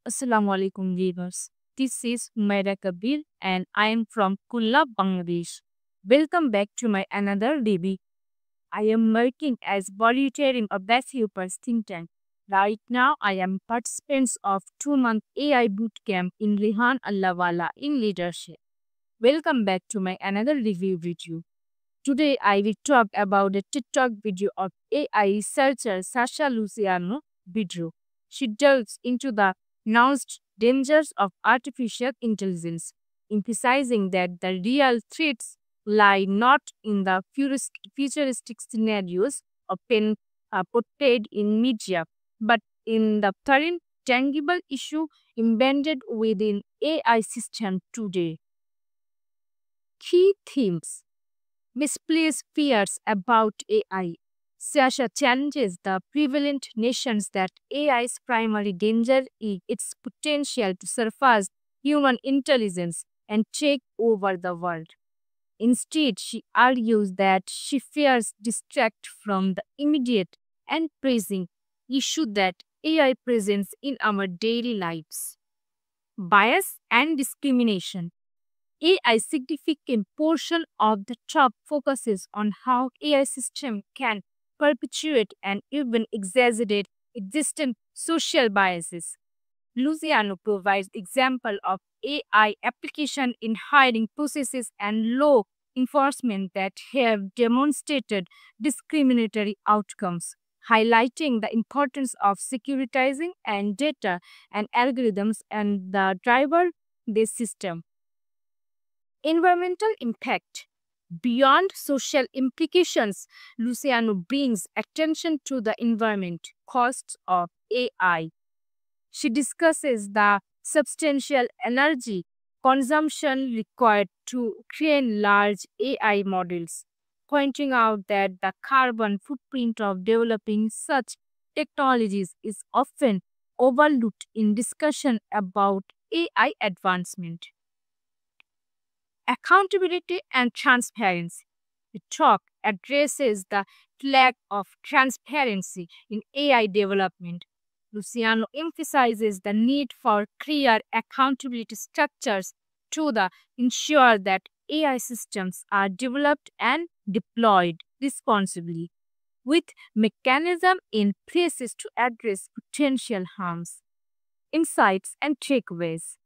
Assalamu alaikum viewers. This is Humaira Kabir and I am from Kulla, Bangladesh. Welcome back to my another DB. I am working as volunteering of Basiupers think tank. Right now I am participants of 2-month AI bootcamp in Rihan Allahwala in leadership. Welcome back to my another review video. Today I will talk about a TikTok video of AI researcher Sasha Luciano video. She delves into the announced dangers of artificial intelligence, emphasizing that the real threats lie not in the futuristic scenarios portrayed in media, but in the current tangible issue embedded within AI systems today. Key themes: misplaced fears about AI. Sasha challenges the prevalent notions that AI's primary danger is its potential to surpass human intelligence and take over the world. Instead, she argues that she fears distract from the immediate and pressing issue that AI presents in our daily lives. Bias and discrimination. A significant portion of the talk focuses on how AI system can perpetuate and even exaggerate existing social biases. Luciano provides example of AI application in hiring processes and law enforcement that have demonstrated discriminatory outcomes, highlighting the importance of securitizing and data and algorithms and the driver this system. Environmental impact. Beyond social implications, Luciano brings attention to the environment costs of AI. She discusses the substantial energy consumption required to train large AI models, pointing out that the carbon footprint of developing such technologies is often overlooked in discussion about AI advancement. Accountability and transparency. The talk addresses the lack of transparency in AI development. Luciano emphasizes the need for clear accountability structures ensure that AI systems are developed and deployed responsibly, with mechanisms in place to address potential harms. Insights and takeaways.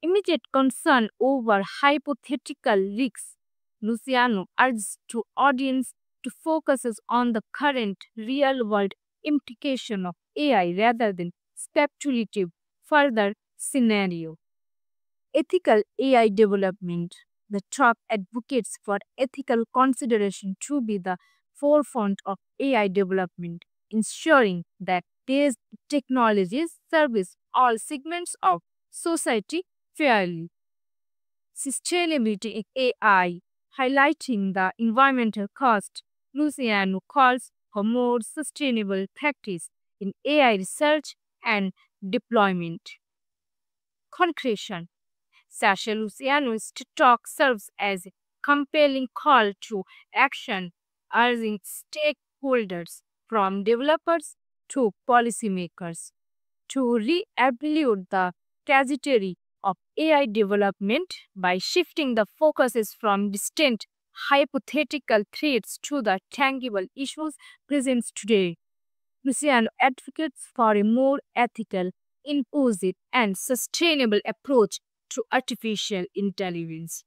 Immediate concern over hypothetical risks. Luciano urges to audience to focus on the current real-world implication of AI rather than speculative further scenario. Ethical AI development. The talk advocates for ethical consideration to be the forefront of AI development, ensuring that these technologies service all segments of society fairly. Sustainability in AI, highlighting the environmental cost. Luciano calls for more sustainable practice in AI research and deployment. Conclusion. Sasha Luciano's talk serves as a compelling call to action, urging stakeholders from developers to policymakers to re-evaluate the trajectory of AI development by shifting the focuses from distant hypothetical threats to the tangible issues present today. Luciano advocates for a more ethical, inclusive, and sustainable approach to artificial intelligence.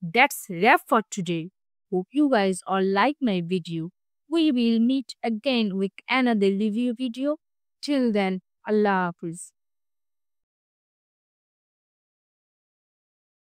That's wrap for today. Hope you guys all like my video. We will meet again with another review video. Till then, Allah Hafiz.